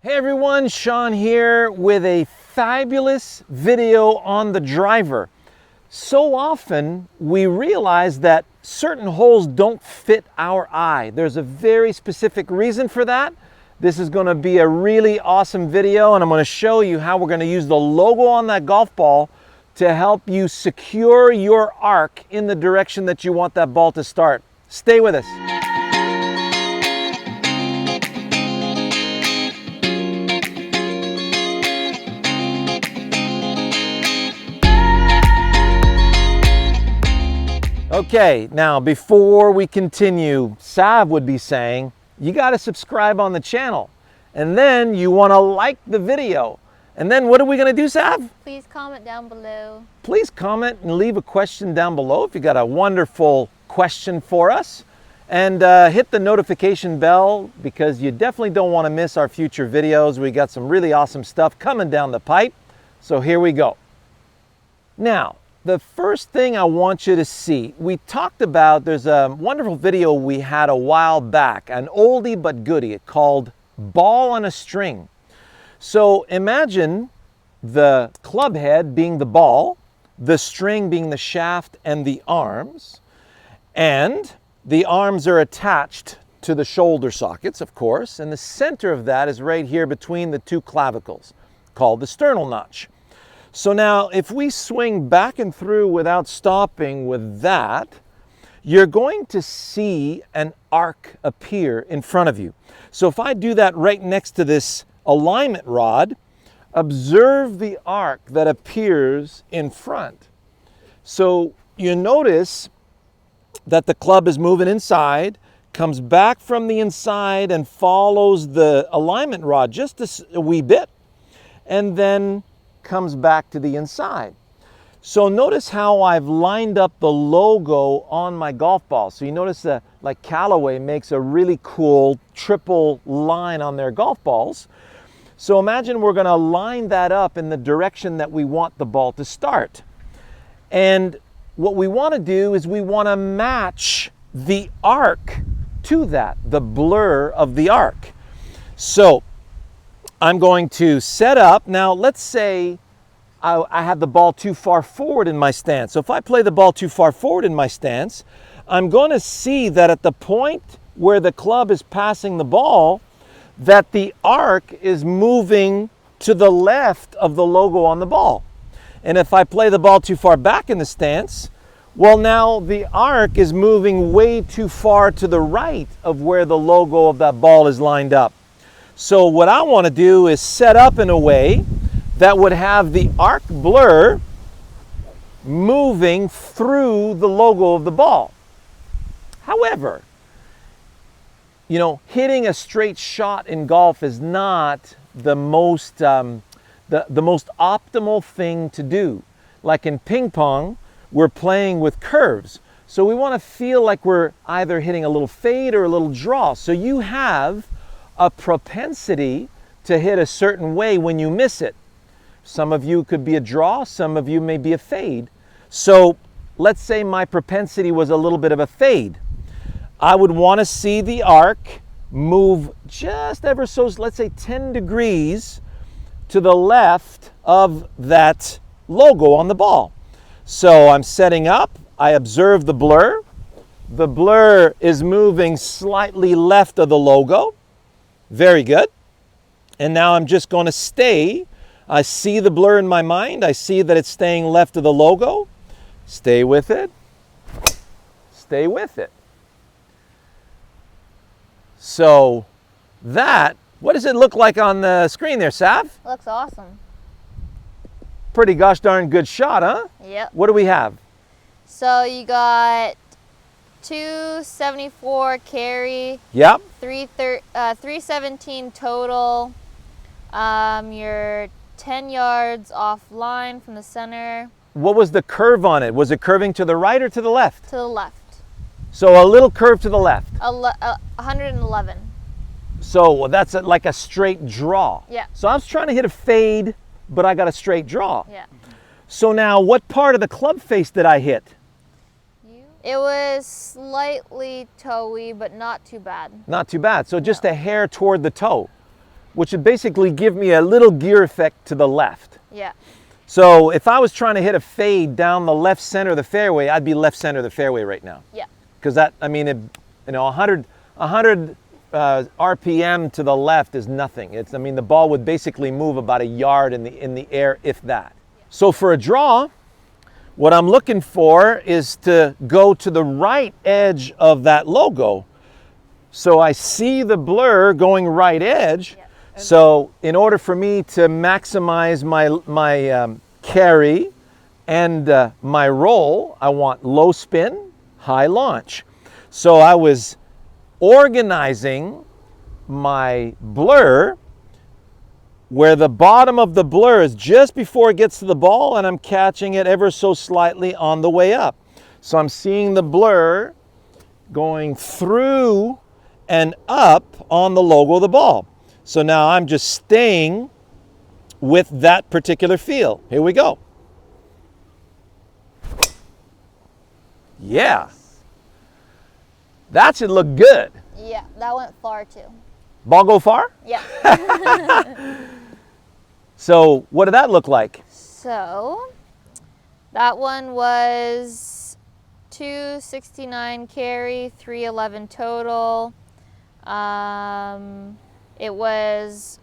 Hey everyone, Shawn here with a fabulous video on the driver. So often we realize that certain holes don't fit our eye. There's a very specific reason for that. This is going to be a really awesome video, and I'm going to show you how we're going to use the logo on that golf ball to help you secure your arc in the direction that you want that ball to start. Stay with us. Okay, now before we continue, Sav would be saying, you got to subscribe on the channel, and then you want to like the video. And then what are we going to do, Sav? Please comment down below. Please comment and leave a question down below if you got a wonderful question for us. And hit the notification bell because you definitely don't want to miss our future videos. We got some really awesome stuff coming down the pipe. So here we go. Now, the first thing I want you to see, we talked about, there's a wonderful video we had a while back, an oldie but goodie, called Ball on a String. So imagine the club head being the ball, the string being the shaft and the arms, and the arms are attached to the shoulder sockets, of course, and the center of that is right here between the two clavicles, called the sternal notch. So now, if we swing back and through without stopping with that, you're going to see an arc appear in front of you. So if I do that right next to this alignment rod, observe the arc that appears in front. So you notice that the club is moving inside, comes back from the inside and follows the alignment rod just a wee bit, and then comes back to the inside. So notice how I've lined up the logo on my golf ball. So you notice that, like Callaway makes a really cool triple line on their golf balls. So imagine we're going to line that up in the direction that we want the ball to start. And what we want to do is we want to match the arc to that, the blur of the arc. So I'm going to set up. Now, let's say I have the ball too far forward in my stance. So if I play the ball too far forward in my stance, I'm going to see that at the point where the club is passing the ball, that the arc is moving to the left of the logo on the ball. And if I play the ball too far back in the stance, well, now the arc is moving way too far to the right of where the logo of that ball is lined up. So what I want to do is set up in a way that would have the arc blur moving through the logo of the ball. However, you know, hitting a straight shot in golf is not the most optimal thing to do. Like in ping pong, we're playing with curves. So we want to feel like we're either hitting a little fade or a little draw. So you have a propensity to hit a certain way when you miss it. Some of you could be a draw, some of you may be a fade. So let's say my propensity was a little bit of a fade. I would want to see the arc move just ever so, let's say 10 degrees to the left of that logo on the ball. So I'm setting up, I observe the blur. The blur is moving slightly left of the logo. Very good. And now I'm just going to stay. I see the blur in my mind. I see that it's staying left of the logo. Stay with it. Stay with it. So that, what does it look like on the screen there, Sav? Looks awesome. Pretty gosh darn good shot, huh? Yep. What do we have? So you got 274 carry. Yep. 317 total. You're 10 yards offline from the center. What was the curve on it? Was it curving to the right or to the left? To the left. So a little curve to the left. 111. So that's like a straight draw. Yeah. So I was trying to hit a fade, but I got a straight draw. Yeah. So now what part of the club face did I hit? It was slightly toey, but not too bad. Not too bad. So just a hair toward the toe. which would basically give me a little gear effect to the left. Yeah. So if I was trying to hit a fade down the left center of the fairway, I'd be left center of the fairway right now. Yeah. Because that, I mean, it, you know, 100 RPM to the left is nothing. It's, I mean, the ball would basically move about a yard in the air, if that. So for a draw, what I'm looking for is to go to the right edge of that logo. So I see the blur going right edge. Yeah. So in order for me to maximize my carry and my roll, I want low spin, high launch. So I was organizing my blur where the bottom of the blur is just before it gets to the ball, and I'm catching it ever so slightly on the way up. So I'm seeing the blur going through and up on the logo of the ball. So now I'm just staying with that particular feel. Here we go. Yeah. That should look good. Yeah, that went far too. Ball go far? Yeah. So what did that look like? So that one was 269 carry, 311 total. It was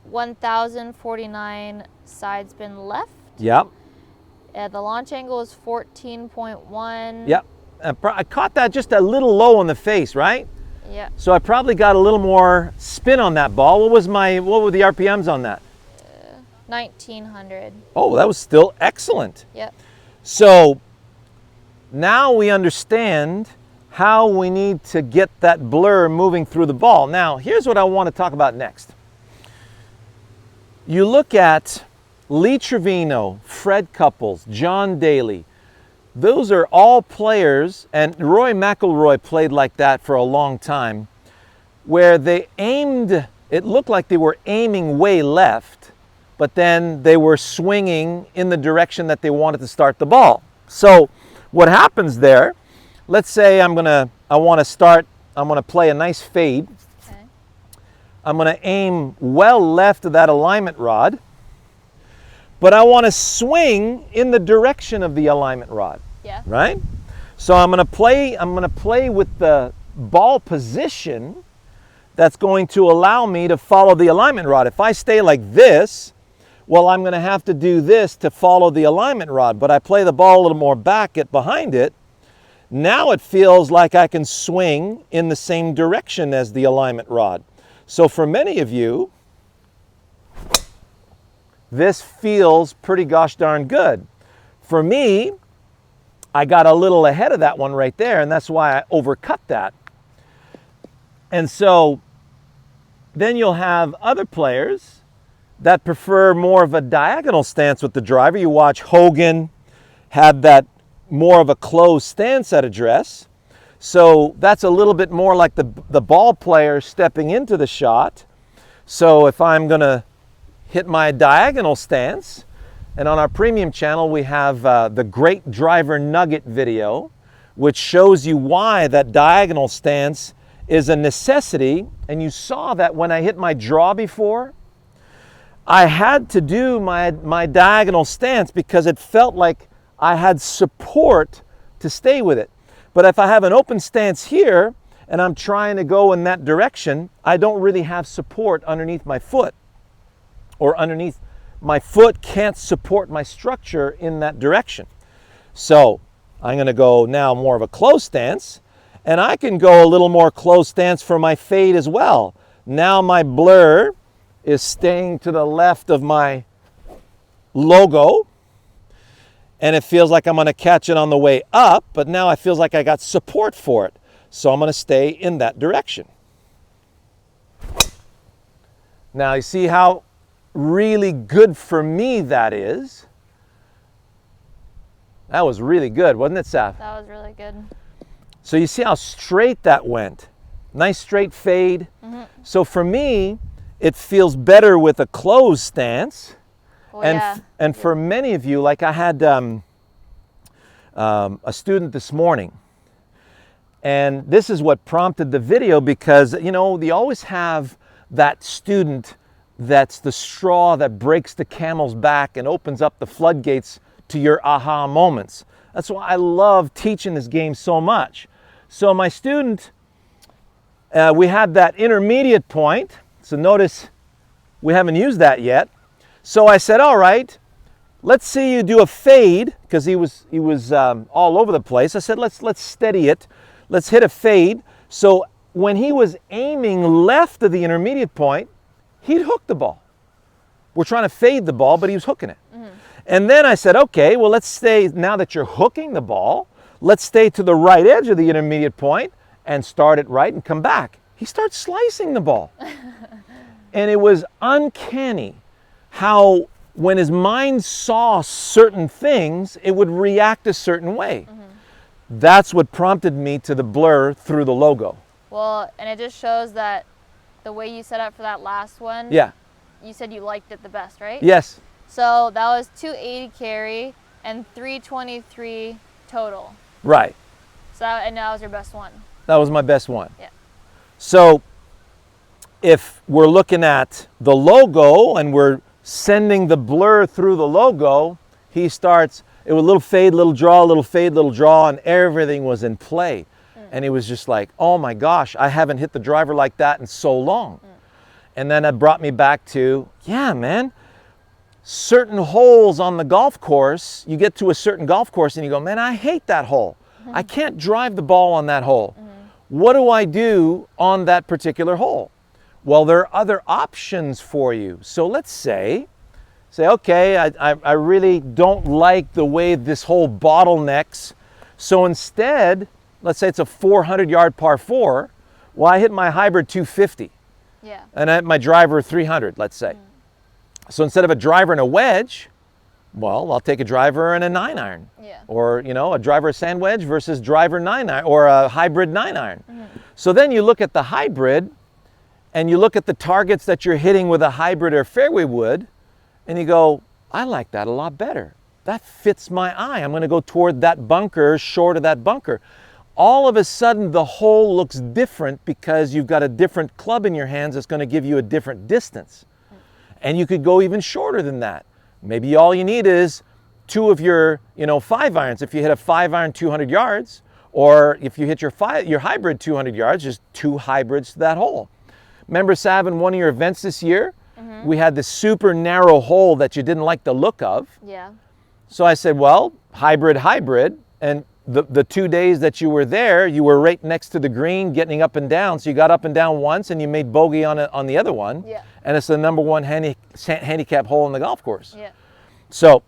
1,049 side spin left. Yep. The launch angle was 14.1. Yep. I caught that just a little low on the face, right? Yeah. So I probably got a little more spin on that ball. What were the RPMs on that? 1,900. Oh, that was still excellent. Yep. So now we understand how we need to get that blur moving through the ball. Now, here's what I want to talk about next. You look at Lee Trevino, Fred Couples, John Daly. Those are all players, and Roy McIlroy played like that for a long time, where they aimed, it looked like they were aiming way left, but then they were swinging in the direction that they wanted to start the ball. So what happens there, let's say I'm gonna play a nice fade. Okay. I'm gonna aim well left of that alignment rod, but I want to swing in the direction of the alignment rod. Yeah. Right? So I'm going to play with the ball position that's going to allow me to follow the alignment rod. If I stay like this, well, I'm going to have to do this to follow the alignment rod, but I play the ball a little more back, get behind it. Now it feels like I can swing in the same direction as the alignment rod. So for many of you, this feels pretty gosh darn good. For me, I got a little ahead of that one right there, and that's why I overcut that. And so then you'll have other players that prefer more of a diagonal stance with the driver. You watch Hogan have that more of a closed stance at address. So that's a little bit more like the ball player stepping into the shot. So if I'm going to hit my diagonal stance, and on our premium channel we have the Great Driver Nugget video, which shows you why that diagonal stance is a necessity. And you saw that when I hit my draw before, I had to do my diagonal stance because it felt like I had support to stay with it. But if I have an open stance here and I'm trying to go in that direction, I don't really have support underneath my foot, or underneath my foot can't support my structure in that direction. So I'm going to go now more of a closed stance, and I can go a little more closed stance for my fade as well. Now my blur is staying to the left of my logo, and it feels like I'm going to catch it on the way up, but now it feels like I got support for it. So I'm going to stay in that direction. Now you see how really good for me that is. That was really good, wasn't it, Saf? That was really good. So you see how straight that went. Nice straight fade. Mm-hmm. So for me, it feels better with a closed stance. Well, and yeah. and for many of you, like I had a student this morning, and this is what prompted the video, because you know, you always have that student that's the straw that breaks the camel's back and opens up the floodgates to your aha moments. That's why I love teaching this game so much. So my student, we had that intermediate point. So notice we haven't used that yet. So I said, all right, let's see you do a fade, because he was all over the place. I said, let's steady it. Let's hit a fade. So when he was aiming left of the intermediate point, he'd hook the ball. We're trying to fade the ball, but he was hooking it. Mm-hmm. And then I said, okay, well, let's stay, now that you're hooking the ball, let's stay to the right edge of the intermediate point and start it right and come back. He starts slicing the ball. And it was uncanny how when his mind saw certain things, it would react a certain way. Mm-hmm. That's what prompted me to the blur through the logo. Well, and it just shows that the way you set up for that last one, yeah, you said you liked it the best, right? Yes. So that was 280 carry and 323 total. Right. So and that was your best one. That was my best one. Yeah. So if we're looking at the logo and we're sending the blur through the logo, he starts, it was a little fade, little draw, little fade, little draw, and everything was in play. And it was just like, oh my gosh, I haven't hit the driver like that in so long. And then it brought me back to, yeah, man, certain holes on the golf course, you get to a certain golf course and you go, man, I hate that hole. I can't drive the ball on that hole. What do I do on that particular hole? Well, there are other options for you. So let's say, okay, I really don't like the way this hole bottlenecks. So instead, let's say it's a 400-yard par 4. Well, I hit my hybrid 250. Yeah. And I hit my driver 300, let's say. So instead of a driver and a wedge, well, I'll take a driver and a 9-iron. Yeah. Or, a driver sand wedge versus driver 9-iron, or a hybrid 9-iron. So then you look at the hybrid and you look at the targets that you're hitting with a hybrid or fairway wood, and you go, I like that a lot better. That fits my eye. I'm going to go toward that bunker, short of that bunker. All of a sudden, the hole looks different because you've got a different club in your hands that's going to give you a different distance. And you could go even shorter than that. Maybe all you need is 2 of your, 5-irons. If you hit a 5-iron 200 yards, or if you hit your hybrid 200 yards, just 2 hybrids to that hole. Remember, Sav, in one of your events this year, we had this super narrow hole that you didn't like the look of. Yeah. So I said, well, hybrid, and the 2 days that you were there, you were right next to the green, getting up and down. So you got up and down once, and you made bogey on the other one. Yeah. And it's the number 1 handicap hole in the golf course. Yeah. So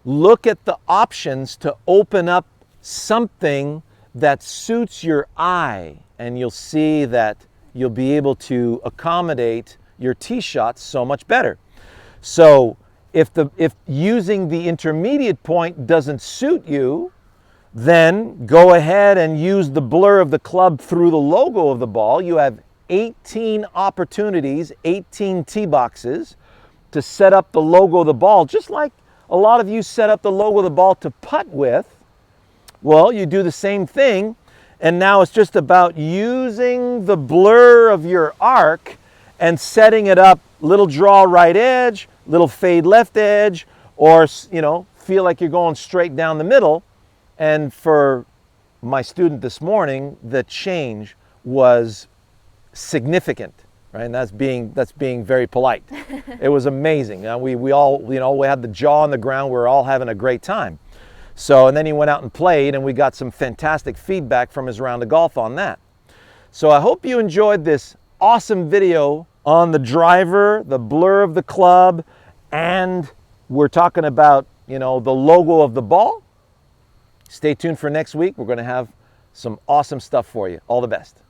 look at the options to open up something that suits your eye, and you'll see that you'll be able to accommodate your tee shots so much better. So if using the intermediate point doesn't suit you, then go ahead and use the blur of the club through the logo of the ball. You have 18 opportunities, 18 tee boxes to set up the logo of the ball, just like a lot of you set up the logo of the ball to putt with. Well, you do the same thing, and now it's just about using the blur of your arc and setting it up, little draw right edge, little fade left edge, or feel like you're going straight down the middle. And for my student this morning, the change was significant, right? And that's being very polite. It was amazing. We all, we had the jaw on the ground. We were all having a great time. So, and then he went out and played, and we got some fantastic feedback from his round of golf on that. So I hope you enjoyed this awesome video on the driver, the blur of the club, and we're talking about, the logo of the ball. Stay tuned for next week. We're going to have some awesome stuff for you. All the best.